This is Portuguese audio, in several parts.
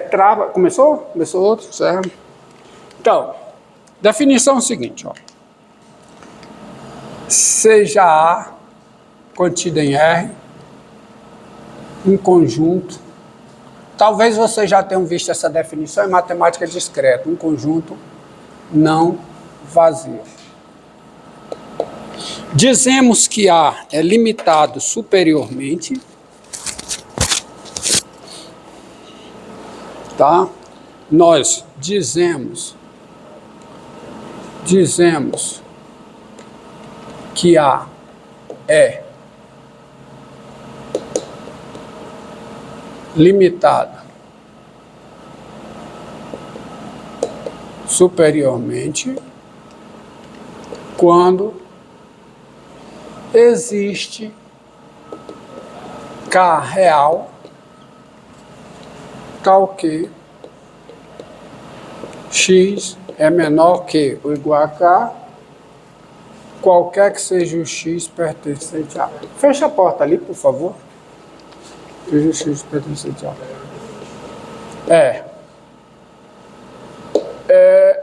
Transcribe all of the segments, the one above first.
Trava. Começou? Começou outro, certo? Então, definição é o seguinte, ó. Seja A contida em R, um conjunto. Talvez vocês já tenham visto essa definição em matemática discreta, um conjunto não vazio. Dizemos que A é limitado superiormente, tá? Nós dizemos que A é limitado superiormente quando existe K real tal que X é menor que ou igual a K, qualquer que seja o X pertencente a... Fecha a porta ali, por favor. Seja o X pertencente a...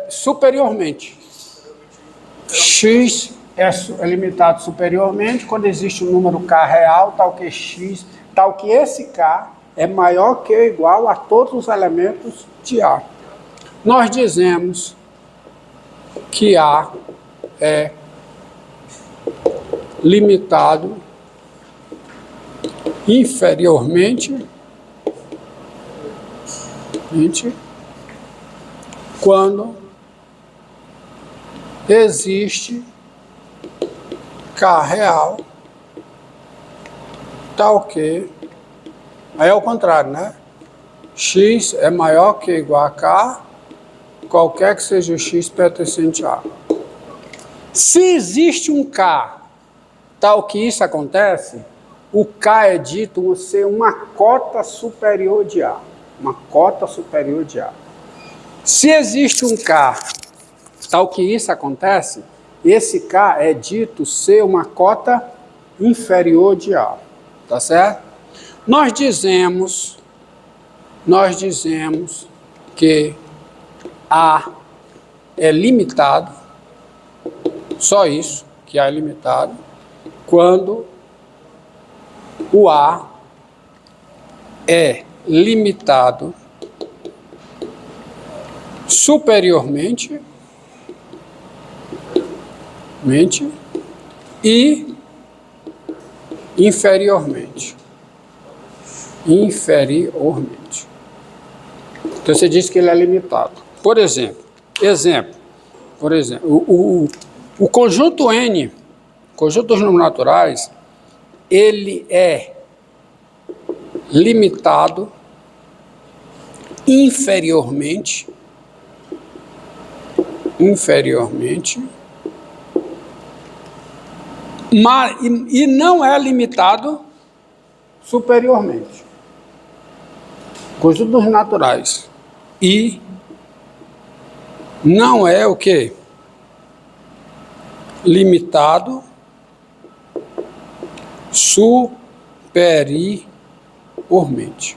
superiormente. X é limitado superiormente quando existe um número K real, tal que X, tal que esse K é maior que ou igual a todos os elementos de A. Nós dizemos que A é limitado inferiormente quando existe K real tal que, aí é o contrário, né? X é maior que ou igual a K, qualquer que seja o X pertencente a. Se existe um K tal que isso acontece, o K é dito ser uma cota superior de A. Uma cota superior de A. Se existe um K tal que isso acontece, esse K é dito ser uma cota inferior de A. Tá certo? Nós dizemos que A é limitado, só isso, que A é limitado, quando o A é limitado superiormente e inferiormente. Então você diz que ele é limitado. Por exemplo, o conjunto N, conjunto dos números naturais, ele é limitado inferiormente e não é limitado superiormente. Conjunto dos naturais. E não é o quê? Limitado superiormente.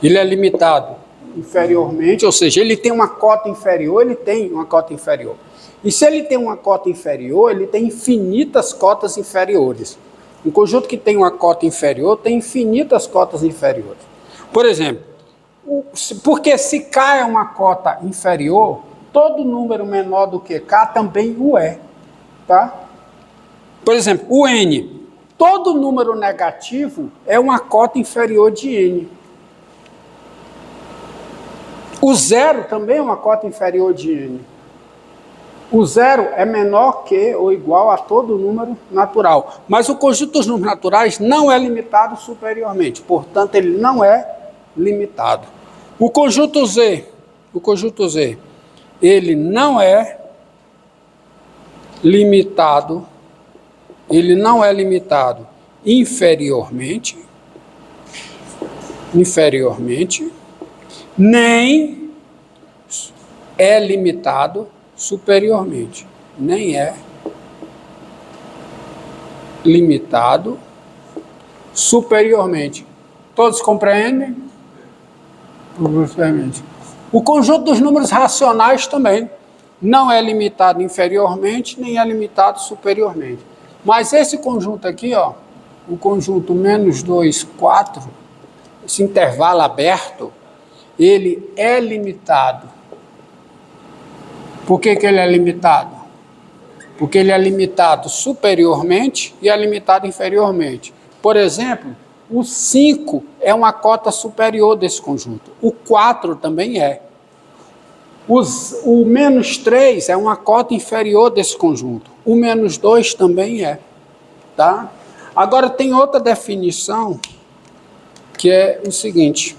Ele é limitado inferiormente, ou seja, ele tem uma cota inferior, E se ele tem uma cota inferior, ele tem infinitas cotas inferiores. Um conjunto que tem uma cota inferior tem infinitas cotas inferiores. Por exemplo, porque se K é uma cota inferior, todo número menor do que K também o é. Tá? Por exemplo, o N. Todo número negativo é uma cota inferior de N. O zero também é uma cota inferior de N. O zero é menor que ou igual a todo número natural. Mas o conjunto dos números naturais não é limitado superiormente. Portanto, ele não é limitado. O conjunto Z, ele não é limitado. Ele não é limitado inferiormente, nem é limitado superiormente. Nem é limitado superiormente. Todos compreendem? Por grupo supermente. O conjunto dos números racionais também não é limitado inferiormente, nem é limitado superiormente. Mas esse conjunto aqui, ó, o conjunto -2, 4, esse intervalo aberto, ele é limitado. Por que que ele é limitado? Porque ele é limitado superiormente e é limitado inferiormente. Por exemplo, o 5 é uma cota superior desse conjunto. O 4 também é. O -3 é uma cota inferior desse conjunto. O -2 também é. Tá? Agora tem outra definição, que é o seguinte.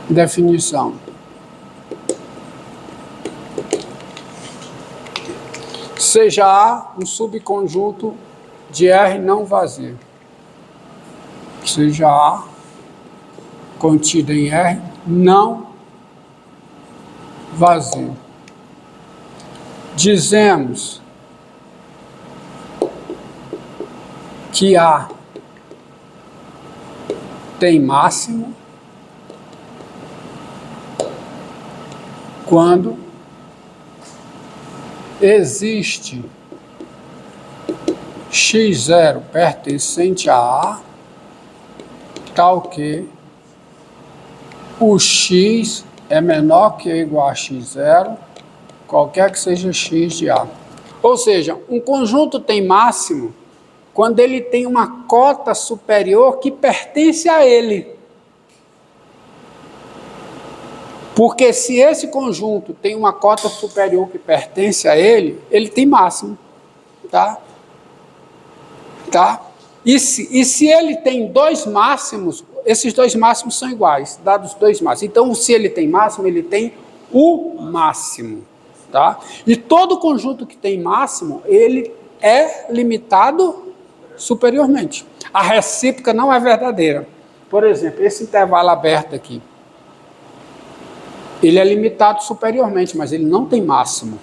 Definição. Seja A um subconjunto de R não vazio. Seja A contida em R não vazio. Dizemos que A tem máximo quando existe x0 pertencente a A, tal que o x é menor que ou igual a x0, qualquer que seja x de A. Ou seja, um conjunto tem máximo quando ele tem uma cota superior que pertence a ele. Porque se esse conjunto tem uma cota superior que pertence a ele, ele tem máximo. Tá? Tá? E se ele tem dois máximos, esses dois máximos são iguais, dados dois máximos. Então, se ele tem máximo, ele tem o máximo. Tá? E todo conjunto que tem máximo, ele é limitado superiormente. A recíproca não é verdadeira. Por exemplo, esse intervalo aberto aqui, ele é limitado superiormente, mas ele não tem máximo.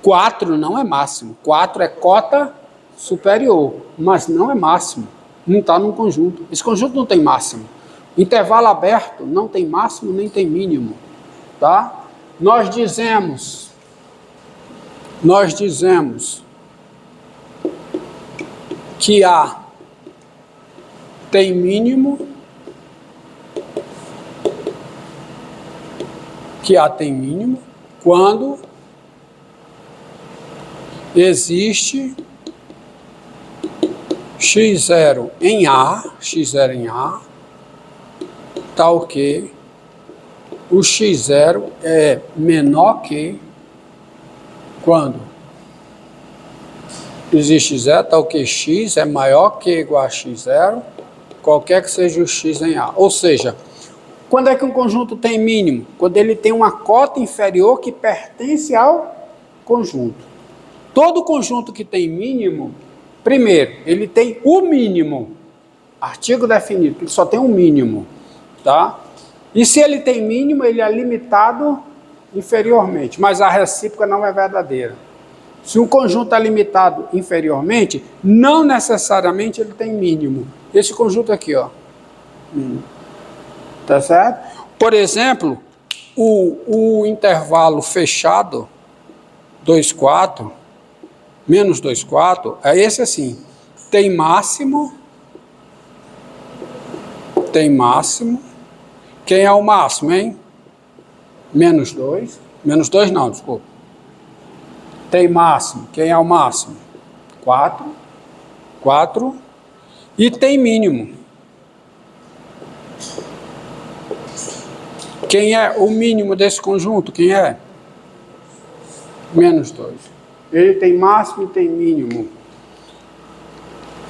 4 não é máximo. 4 é cota superior, mas não é máximo. Não está num conjunto. Esse conjunto não tem máximo. Intervalo aberto não tem máximo nem tem mínimo. Tá? Nós dizemos que A tem mínimo, quando existe x0 em A, tal que o x0 é menor que quando existe zero, tal que x é maior que ou igual a x0, qualquer que seja o x em A. Ou seja, quando é que um conjunto tem mínimo? Quando ele tem uma cota inferior que pertence ao conjunto. Todo conjunto que tem mínimo, primeiro, ele tem o mínimo. Artigo definido, ele só tem um mínimo. Tá? E se ele tem mínimo, ele é limitado inferiormente. Mas a recíproca não é verdadeira. Se um conjunto é limitado inferiormente, não necessariamente ele tem mínimo. Esse conjunto aqui, ó. Tá certo? Por exemplo, o intervalo fechado, 2, 4, menos 2, 4, é esse assim. Tem máximo. Quem é o máximo, hein? Menos 2. Menos 2 não, desculpa. Tem máximo. Quem é o máximo? 4. E tem mínimo. Quem é o mínimo desse conjunto? Quem é? Menos 2. Ele tem máximo e tem mínimo.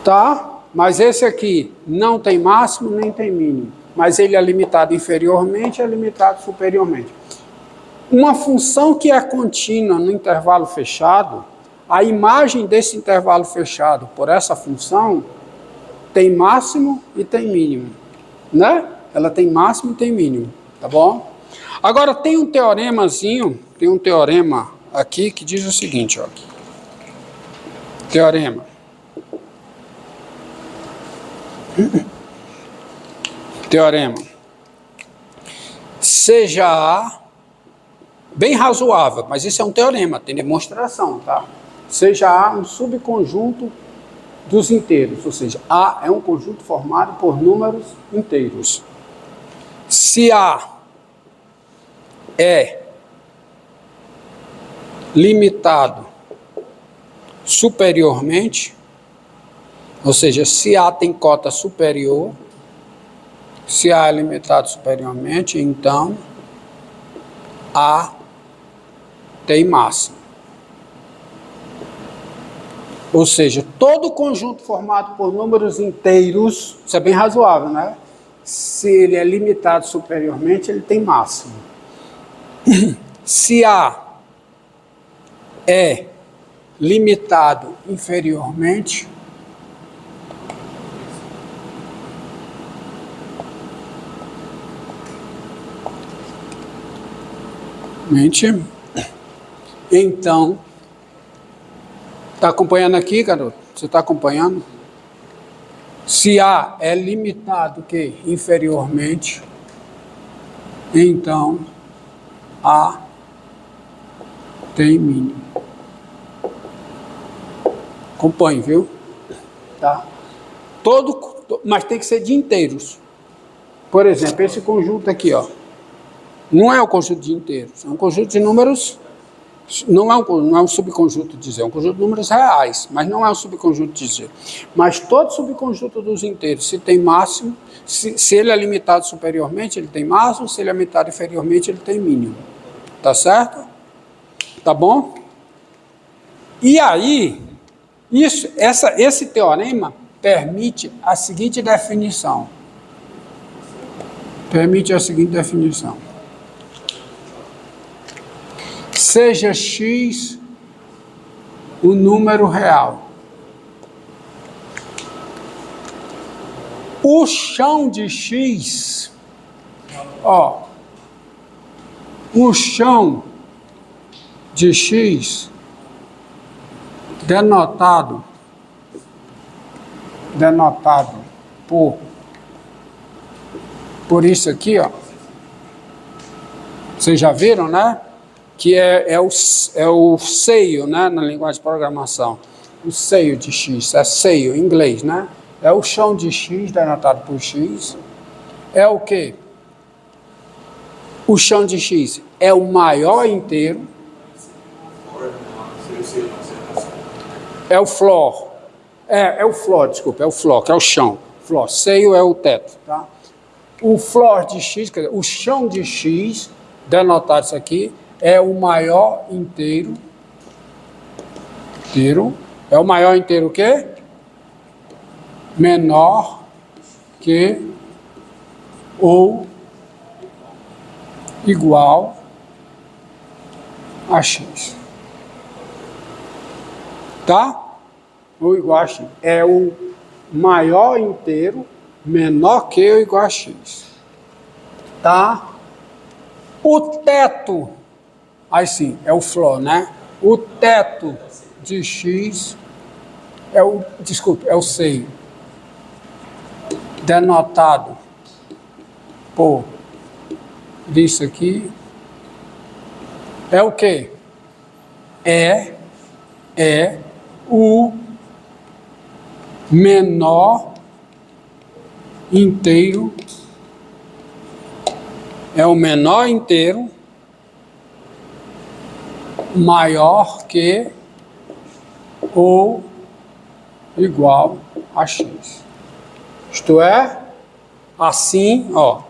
Tá? Mas esse aqui não tem máximo nem tem mínimo. Mas ele é limitado inferiormente, é limitado superiormente. Uma função que é contínua no intervalo fechado, a imagem desse intervalo fechado por essa função tem máximo e tem mínimo, né? Ela tem máximo e tem mínimo, tá bom? Agora tem um teoremazinho, tem um teorema aqui que diz o seguinte, ó. Teorema. Teorema. seja A, bem razoável, mas isso é um teorema, tem demonstração, tá? Seja A um subconjunto dos inteiros, ou seja, A é um conjunto formado por números inteiros. Se A é limitado superiormente, ou seja, se A tem cota superior, se A é limitado superiormente, então A tem máximo. Ou seja, todo conjunto formado por números inteiros, isso é bem razoável, né? Se ele é limitado superiormente, ele tem máximo. Se A é limitado inferiormente, então, está acompanhando aqui, garoto? Você está acompanhando? Se A é limitado que inferiormente, então A tem mínimo. Acompanhe, viu? Tá? Mas tem que ser de inteiros. Por exemplo, esse conjunto aqui, ó, não é um conjunto de inteiros, é um conjunto de números. Não é um subconjunto de Z, é um conjunto de números reais, mas não é um subconjunto de Z. Mas todo subconjunto dos inteiros, se tem máximo, se ele é limitado superiormente, ele tem máximo, se ele é limitado inferiormente, ele tem mínimo. Tá certo? Tá bom? E aí, esse teorema permite a seguinte definição. Seja X o número real. O chão de X, ó, o chão de X denotado por isso aqui, ó. Vocês já viram, né? Que é o seio, né, na linguagem de programação. O seio de X, é seio em inglês, né? É o chão de X, denotado por X. É o quê? O chão de X é o maior inteiro. É o floor. É o floor, desculpa, é o floor, que é o chão. Floor, seio é o teto, tá? O floor de X, quer dizer, o chão de X, denotado isso aqui, é o maior inteiro. É o maior inteiro o quê? Menor que ou igual a X. Tá? Ou igual a X. É o maior inteiro menor que ou igual a X. Tá? O teto, aí sim, é o floor, né? O teto de X é o seio. Denotado por isso aqui. É o quê? É o menor inteiro. É o menor inteiro maior que ou igual a X. Isto é, assim, ó.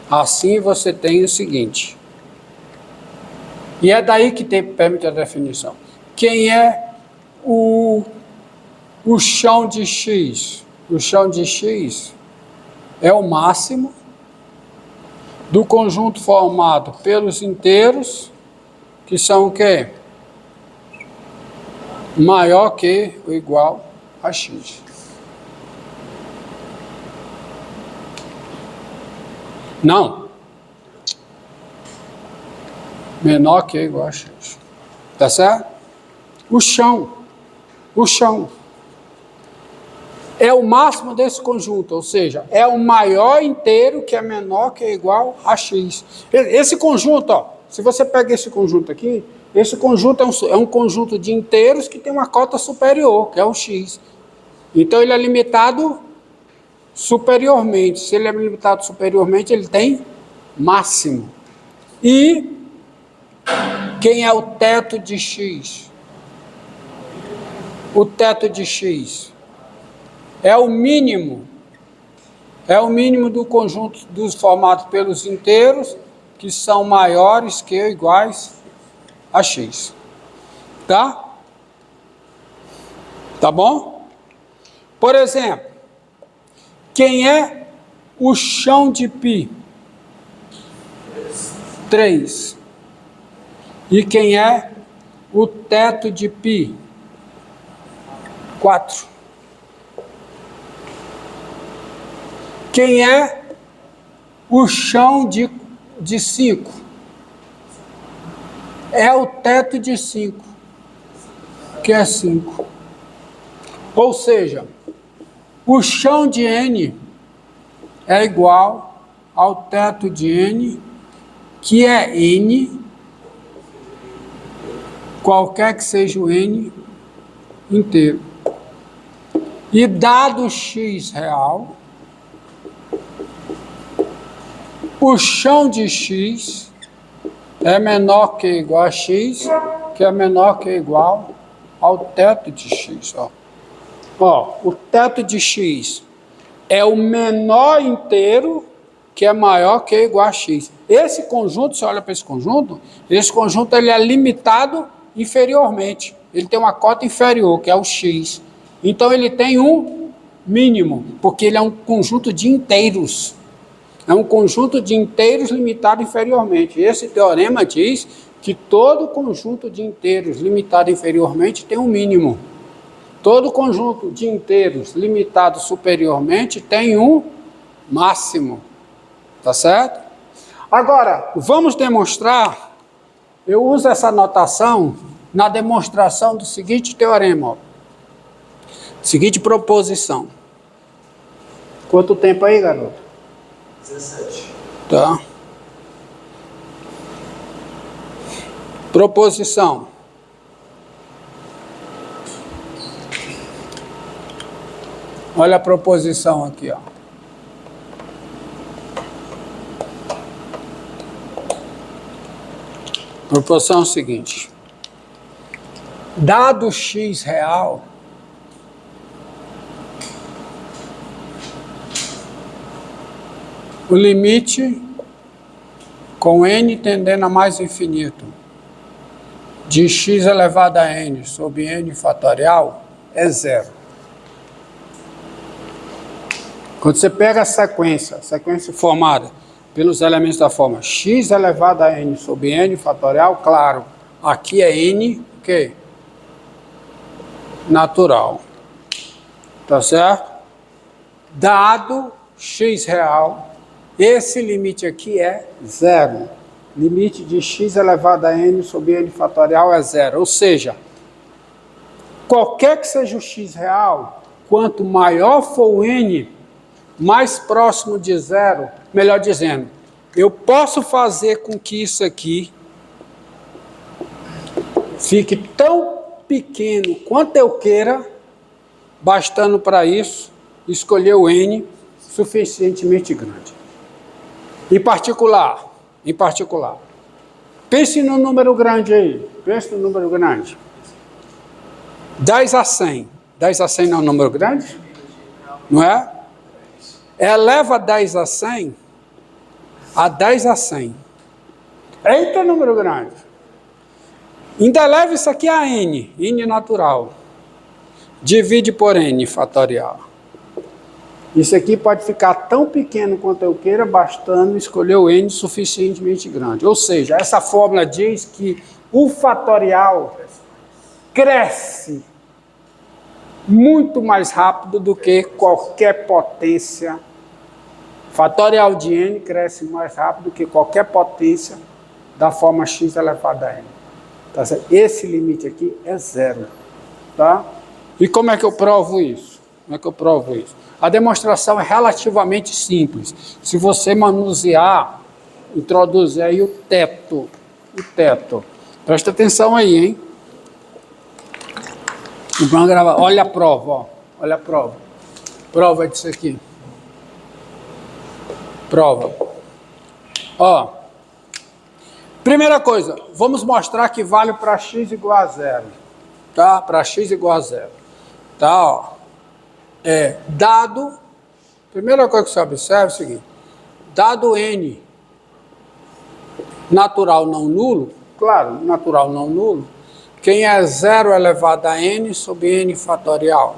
Assim você tem o seguinte. E é daí que permite a definição. Quem é o chão de X? O chão de X é o máximo do conjunto formado pelos inteiros, que são o quê? Maior que ou igual a X. Não. Menor que ou igual a X. Tá certo? O chão. é o máximo desse conjunto, ou seja, é o maior inteiro que é menor que é igual a x. Esse conjunto, ó, se você pega esse conjunto aqui, esse conjunto é um conjunto de inteiros que tem uma cota superior, que é o x. Então ele é limitado superiormente. Se ele é limitado superiormente, ele tem máximo. E quem é o teto de x? O teto de x é o mínimo do conjunto dos formados pelos inteiros que são maiores que ou iguais a x. Tá? Tá bom? Por exemplo, quem é o chão de π? 3. E quem é o teto de π? 4. Quem é o chão de 5? É o teto de 5, que é 5. Ou seja, o chão de n é igual ao teto de n, que é n, qualquer que seja o n inteiro. E dado x real, o chão de x é menor que ou igual a x, que é menor que ou igual ao teto de x. Ó, o teto de x é o menor inteiro que é maior que ou igual a x. Esse conjunto, você olha para esse conjunto ele é limitado inferiormente. Ele tem uma cota inferior, que é o x. Então ele tem um mínimo, porque ele é um conjunto de inteiros. É um conjunto de inteiros limitado inferiormente. Esse teorema diz que todo conjunto de inteiros limitado inferiormente tem um mínimo. Todo conjunto de inteiros limitado superiormente tem um máximo. Tá certo? Agora, vamos demonstrar. Eu uso essa notação na demonstração do seguinte teorema. Ó. Seguinte proposição. Quanto tempo aí, garoto? 17. Tá. Proposição. Olha a proposição aqui, ó. Proposição é o seguinte. Dado x real, o limite com n tendendo a mais infinito de x elevado a n sobre n fatorial é zero. Quando você pega a sequência formada pelos elementos da forma x elevado a n sobre n fatorial, claro, aqui é n, o quê? Natural. Tá certo? Dado x real, esse limite aqui é zero. Limite de x elevado a n sobre n fatorial é zero. Ou seja, qualquer que seja o x real, quanto maior for o n, mais próximo de zero, melhor dizendo, eu posso fazer com que isso aqui fique tão pequeno quanto eu queira, bastando para isso escolher o n suficientemente grande. Em particular, pense no número grande aí, pense no número grande. 10 a 100. 10 a 100 não é um número grande? Não é? Eleva 10 a 100 a 10 a 100. Eita, número grande. Ainda eleva isso aqui a n natural. Divide por n fatorial. Isso aqui pode ficar tão pequeno quanto eu queira, bastando escolher o n suficientemente grande. Ou seja, essa fórmula diz que o fatorial cresce muito mais rápido do que qualquer potência. Fatorial de n cresce mais rápido do que qualquer potência da forma x elevado a n. Tá certo? Esse limite aqui é zero. Tá? E como é que eu provo isso? Como é que eu provo isso? A demonstração é relativamente simples. Se você manusear, introduzir aí o teto. Presta atenção aí, hein? Vamos gravar. Olha a prova, ó. Olha a prova. Prova disso aqui. Prova. Ó. Primeira coisa, vamos mostrar que vale para x igual a zero. Tá? Para x igual a zero. Tá, ó. Dado, primeira coisa que você observa é o seguinte, dado n natural não nulo, claro, natural não nulo, quem é 0 elevado a n sobre n fatorial?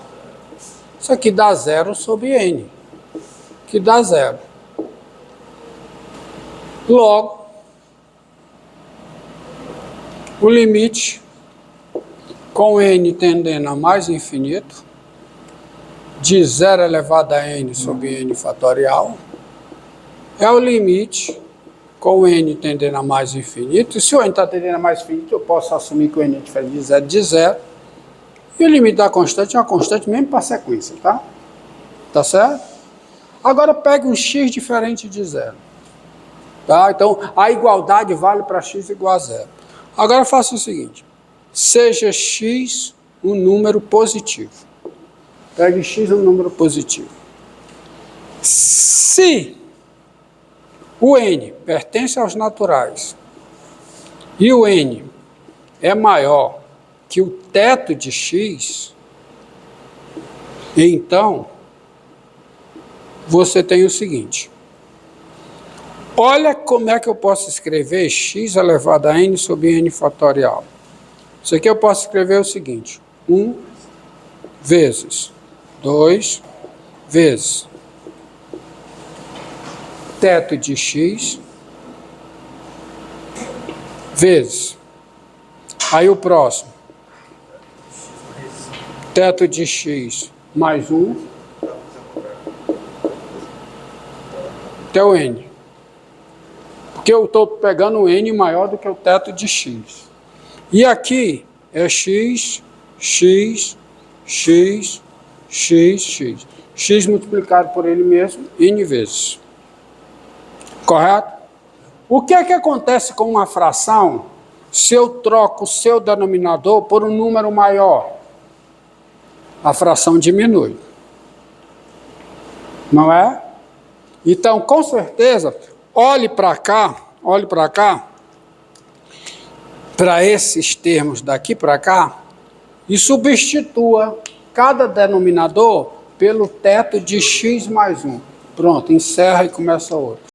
Isso aqui dá 0 sobre n, que dá 0. Logo, o limite com n tendendo a mais infinito, de 0 elevado a n sobre n fatorial, é o limite com n tendendo a mais infinito. E se o n está tendendo a mais infinito, eu posso assumir que o n é diferente de zero. E o limite da constante é uma constante mesmo para a sequência, tá? Tá certo? Agora pegue um x diferente de zero. Tá? Então, a igualdade vale para x igual a zero. Agora faça o seguinte. Seja x um número positivo. Pegue x um número positivo. Se o n pertence aos naturais e o n é maior que o teto de x, então você tem o seguinte. Olha como é que eu posso escrever x elevado a n sobre n fatorial. Isso aqui eu posso escrever o seguinte. 1 vezes 2 vezes teto de x vezes. Aí o próximo. Teto de x mais 1 até o n. Porque eu estou pegando o n maior do que o teto de x. E aqui é x, x, x, x, x. X multiplicado por ele mesmo, n vezes. Correto? O que é que acontece com uma fração se eu troco o seu denominador por um número maior? A fração diminui. Não é? Então, com certeza, olhe para cá, para esses termos daqui para cá, e substitua cada denominador pelo teto de x mais 1. Pronto, encerra e começa outro.